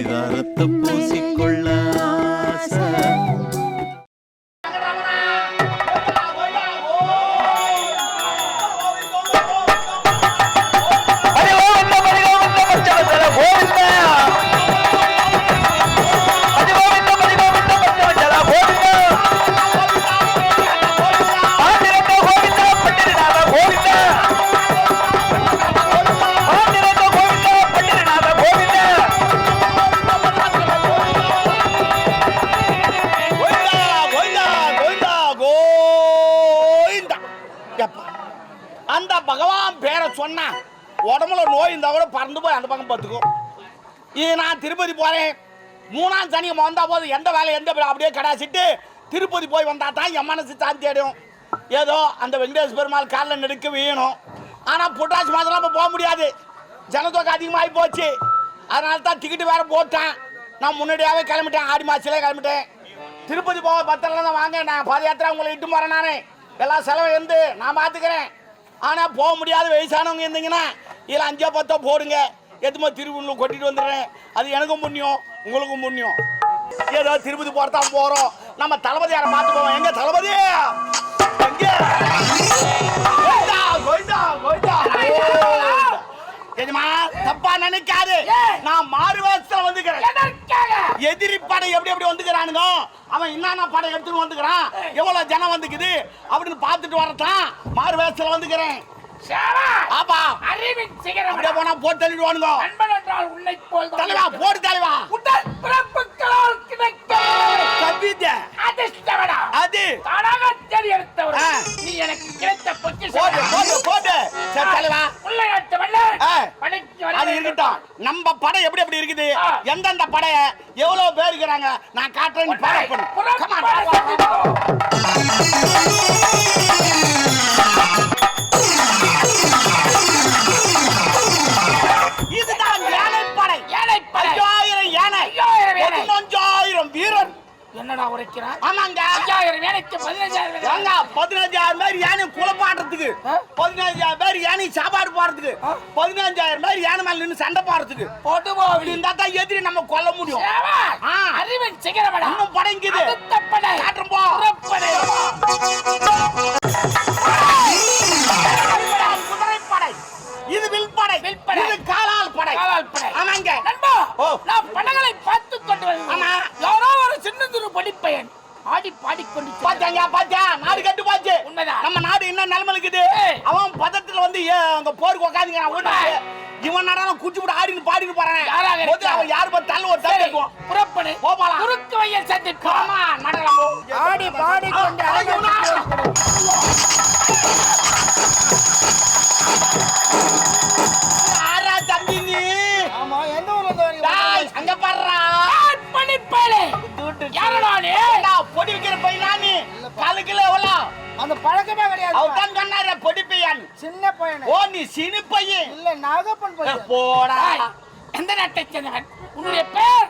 பரிதாரத்தை பூசிக்கொள்ள ஆசை. அந்த பகவான் பேரை சொன்னா உடம்புல நோய் இருந்தா கூட பறந்து போய் அந்த பக்கம் பார்த்துக்கும். இது நான் திருப்பதி போறேன், 3ஆம் சனி வந்தா போது எந்த வேலை எந்த அப்படியே கடாசிட்டு திருப்பதி போய் வந்தா தான் என் மனசு சாந்தி அடையும். ஏதோ அந்த வெங்கடேஷ் பெருமாள் காலில் நெடுக்க வேணும். ஆனால் புட்டாசி மாதம் நம்ம போக முடியாது, ஜனத்தொகை அதிகமாகி போச்சு. அதனால தான் டிக்கெட்டு வேற போட்டேன். நான் முன்னாடியாவே கிளம்பிட்டேன், ஆடி மாதத்திலே கிளம்பிட்டேன். திருப்பதி போக பத்திரம் தான் வாங்க, நான் பாத யாத்திரை உங்களை இட்டு போகிறேன். நான் எல்லா செலவு இருந்து நான் பார்த்துக்கிறேன். ஆனால் போக முடியாத வயசானவங்க இருந்தீங்கன்னா இதில் 5 10 போடுங்க, எதுமா திருப்பூரில் கொட்டிட்டு வந்துடுறேன். அது எனக்கும் புண்ணியம், உங்களுக்கும் புண்ணியம். ஏதோ திருப்பதி போகிறதான் போகிறோம். நம்ம தளபதி யாரை பார்த்து போவோம். எங்க தளபதி எங்கே? தப்பா நினைக்காது, நான் மாறு வேஷத்துல வந்துக்கிறேன். எதிரி படை எப்படி எப்படி வந்துக்கிறானுங்க, அவன் என்னென்ன படம் எடுத்துட்டு வந்துக்கிறான், எவ்வளவு ஜனம் வந்துக்குது அப்படின்னு பார்த்துட்டு வரதான் மாறு வேஷத்துல வந்துக்கிறேன். போனா போட்டு தள்ளிடுவானுங்க. தலைவா போடு தலைவா. அது நீ எனக்கு கிடைத்த இருக்கட்டும். நம்ம படம் எப்படி எப்படி இருக்குது, எந்தெந்த படைய எவ்வளவு பேர் இருக்கிறாங்க நான் காட்டுறேன். இதுதான் யானைப்படை. 5000 யானை, 15,000 வீரன். என்னடா உரைக்கிறான்? ஆமாங்க, 5000 யானைக்கு 15,000 பேர் யானை குலப்பாடுறதுக்கு, 15,000 பேர் யானை சாப்பாடு போடுறதுக்கு, 15,000 பேர் யானை மேல நின்று சண்டை போடுறதுக்கு இருந்தா தான் எதிரி நம்ம கொல்ல முடியும். அறிவின் சிகரமடா. இன்னும் படைங்குது காட்டுறோம் போ. குதிரைப்படை, இது வில்படை, இது காலால் படை. ஆமாங்க நண்பா, நான் படங்களை பார்த்து கொண்டு வரேன். ஆமா, யாரோ ஒரு சின்னஞ்சிறு படிப்பையன் ஆடி பாடிக்கொண்டு பாத்தியா பாத்தியா, நாடு கட்டு போச்சு. உண்மைதான், நம்ம நாடு என்ன நிலைமை இருக்குது. அவன் பதத்துல வந்து அங்க போருக்கு உட்காந்துங்க. இவன் நடனம் குச்சி போட்டு ஆடின்னு பாடின்னு போறான். அவன் யாரு பார்த்து தள்ள ஒரு தள்ளி புறப்படு போலாம். குறுக்கு வையல் சந்திப்பு. ஆமா, நடனம் ஆடி பாடிக்கொண்டு ஆரா தம்பி நீ. ஆமா, என்ன ஊர்ல வரீங்க? அங்க பாருடா பணிப்பேளே. யாரடா நீ? நான் பொடி விக்கிற பையனா நீ? காலுக்குல எவ்வளோ? அந்த பழக்கமே கிடையாது. அவ தான் கண்ணார பொடி பையன், சின்ன பையன். ஓ நீ சின்ன பையன் இல்ல, நாகப்பன் பையன். போடா. எந்த நாட்டை சேர்ந்தவன்? உன்னுடைய பேர்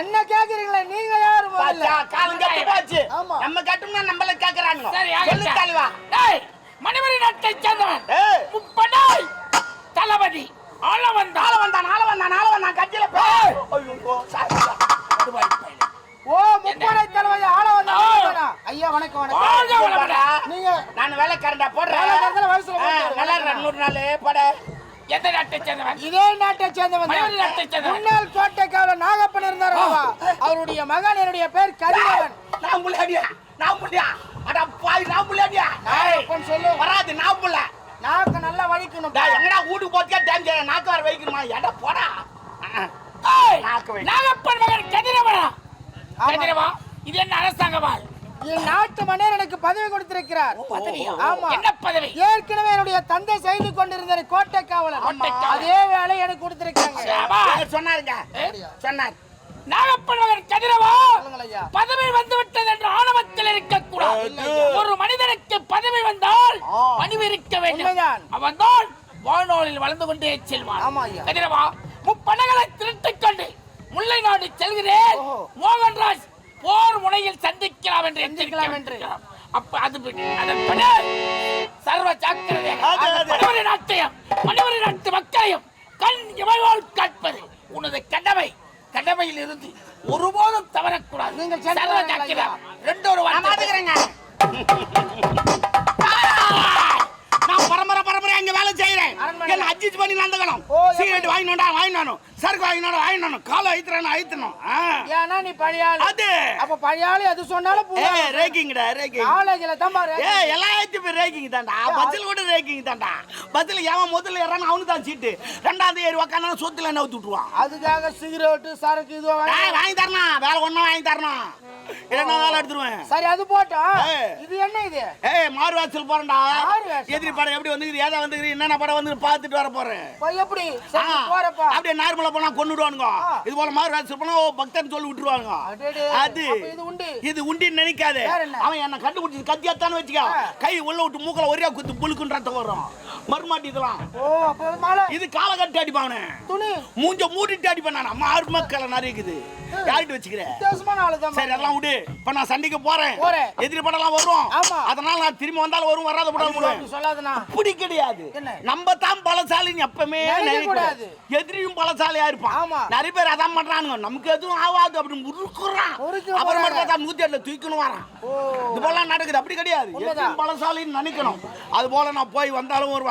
என்ன கேக்குறீங்களா? நீங்க யாரு? பாச்சா காலம் கட்டி போச்சு. நம்ம கட்டும்னா நம்மள கேக்குறாங்க. சொல்லு தலைவா. டேய், மணிமணி நாட்டை சேர்ந்தவன் முப்படாய் தளபதி. ஆள வந்தான் கட்சியில போ. ஐயோ சாரிடா. ஓ முப்படை தளபதி ஆள வந்தானா? ஐயா வணக்கம். வணக்கம். நீங்க நான் வேலைக்காரன்டா போடுறேன். வேலைக்காரல வயசுல நல்லா 100 நாள் பட. எந்த நாட்டை சேர்ந்தவன்? இதே நாட்டை சேர்ந்தவன். மணிமணி நாட்டை சேர்ந்தவன். முன்னாள் கோட்டை காவலர் நாகப்பன் இருந்தார். அவருடைய மகன் என்னுடைய பேர் கதிரவன். நான் புள்ளையா அட பாய், நான் புள்ளையா. நாகப்பன் சொல்லு வராது. நான் புள்ள நாக்க நல்லா வலிக்கணும். எங்கடா வீட்டுக்கு போறதுக்கே டைம் செய்ய, நாக்க வர வைக்கணுமா? எடா போடா. நாகப்பன் மகன் கதிரவனா? கதிரவா, இது என்ன அரசாங்கமா? என் நாட்டு மன்னர் எனக்கு பதவி கொடுத்திருக்கிறார். ஆமா, என்ன பதவி? ஏற்கனவே என்னுடைய தந்தை செய்து கொண்டிருந்த கோட்டை காவலர், அதே வேலை எனக்கு கொடுத்திருக்காங்க. சொன்னார் நாகப்பன் மகன் கதிரவா, பதவி வந்து விட்டது என்று ஆணவத்தில் இருக்கக்கூடாது. ஒரு மனிதனுக்கு பதவி வந்தால் பணிவு இருக்க வேண்டும். அவன் தான் வாழ்நாளில் வளர்ந்து கொண்டே செல்வான். கதிரவா, முப்படைகளை திரட்டிக் கொண்டு முல்லை நாடு செல்கிறேன். மோகன்ராஜ் போர் முனையில் சந்திக்கலாம் என்று எச்சரிக்கலாம் என்று. அப்ப அது அதன்படி சர்வ ஜாக்கிரதை. மனிதரை நாட்டு மக்களையும் கண் இமைவால் காட்பது உனது கடமை. கடமையில் இருந்து ஒருபோதும் தவறக்கூடாது. நீங்கள் சர்வ சாட்சியம். ரெண்டு ஒரு மாட்டுக்கிறேங்க. நான் பரம்பரை அங்க வேலை செய்யறேன். என்ன அட்ஜஸ்ட் பண்ணி நடந்துக்கணும். சிகரெட் வாங்கினோம் சரக்கு வாங்கினோம் காலை ஐத்தணும். ஏன்னா நீ பழையாளு. அது அப்ப பழையாளு எது சொன்னாலும் ரேக்கிங்டா ரேக்கிங். காலேஜ்ல தான் பாரு. எல்லாத்தையும் போய் ரேக்கிங் தான்டா. பஸ்ல கூட ரேக்கிங் தான்டா. பஸ்ல ஏன் முதல்ல ஏறானோ அவனுக்கு தான் சீட்டு. ரெண்டாவது ஏறி உக்காந்தா சொத்துல என்ன ஊத்தி விட்டுருவான். அதுக்காக சிகரெட் சரக்கு இது வாங்கி தரணும். வேலை ஒண்ணும் வாங்கி தரணும். இல்லன்னா வேலை எடுத்துருவேன். சரி அது போட்டோம். இது என்ன இது? மாறு வாசல் போறேன்டா. எதிரி படம் எப்படி வந்து ஏதா வந்து என்னென்ன படம் வந்து பாத்துட்டு வர போறேன். எப்படி போறப்ப அப்படியே நார்மலா போனா கொன்னுடுவானுங்க. இது போல மாறு வாசல் போனா பக்தன் சொல்லி விட்டுருவாங்க. அது இது உண்டின்னு நினைக்காதே. அவன் என்ன கண்டுபிடிச்சு கத்தியாத்தான்னு வச்சுக்க. கை உள்ள விட்டு மூக்கல ஒரே குத்து புழுக்குன்ற ரத்தம் வரும். மறுமாட்டி இதெல்லாம் இது காலை கட்டி அடிப்பானே. மூஞ்ச மூடிட்டு அடிப்பானா. மாறு மக்களை நிறைய இருக்குது. யார்கிட்ட வச்சுக்கிறேன். சரி எல்லாம் விடு. இப்ப நான் சண்டைக்கு போறேன். எதிரி படம்லாம் வரும். அதனால நான் திரும்பி வந்தாலும் வரும் வராத படம் சொல்லாதுனா அப்படி கிடையாது. நம்ம தான் பலசாலின்னு எப்பவுமே நினைக்கக்கூடாது. எதிரியும் பலசாலியா இருப்பான். நிறைய பேர் அதான் பண்றானுங்க. நமக்கு எதுவும் ஆகாது அப்படின்னு முறுக்குறான். அப்புறம் மட்டும் 108ல தூக்கணும் வரான். இது போல நடக்குது. அப்படி கிடையாது. எதிரியும் பலசாலின்னு நினைக்கணும். அது போல நான் போய் வந்தாலும் ஒரு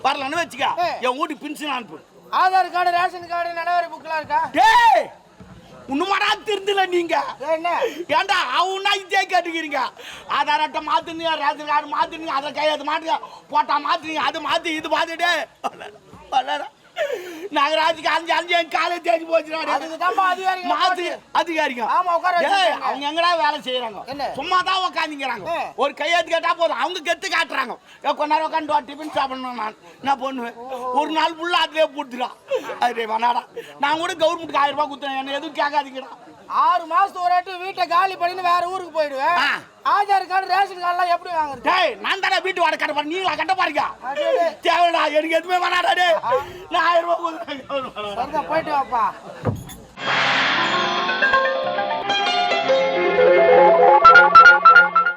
வரலன்னு வச்சுக்க. என் வீட்டுக்கு பின்ஷன் அனுப்பு. ஆதார் கார்டு ரேஷன் கார்டு நலவரி புக்லாம் இருக்கா? உண்மைடா திருந்தல நீங்க. ஏண்டா அவனா இதே கேட்டுக்கிறீங்க. ஆதார் அட்டை மாத்துனீங்க ரேஷன் கார்டு மாத்துனீங்க அதை கையெழுத்து மாட்டுங்க போட்டா மாத்துனீங்க அது மாத்தி இது மாத்திட்டு நகராட்சிக்கு அஞ்சு என் காலேஜ் தேடி போச்சு. அதிகாரிங்க அவங்க எங்கடா வேலை செய்யறாங்க. சும்மா தான் உக்காந்துக்கிறாங்க. ஒரு கையெழுத்து கேட்டா போதும் அவங்க கெத்து காட்டுறாங்க. கொஞ்ச நேரம் உட்காந்து டிஃபன் சாப்பிடணும். நான் என்ன பண்ணுவேன் ஒரு நாள் ஃபுல்லா அதுவே போட்டுறான். அது வேணாடா நான் கூட கவர்மெண்ட்டுக்கு 1000 ரூபாய் கொடுத்தேன். என்ன எதுவும் கேட்காதீங்கடா. 6 மாசத்துக்கு ஒரு வாட்டி வீட்டை காலி பண்ணின்னு வேற ஊருக்கு போயிடுவேன். ஆதார் கார்டு ரேஷன் கார்டுலாம் எப்படி வாங்குறது? நான் தானே வீட்டு வாடகை கட்ட போறேன். நீங்களா கட்ட பாருங்க. தேவைடா எனக்கு எதுவுமே வேணாடா. நான் 1000 ரூபாய் போயிட்டு வாப்பா.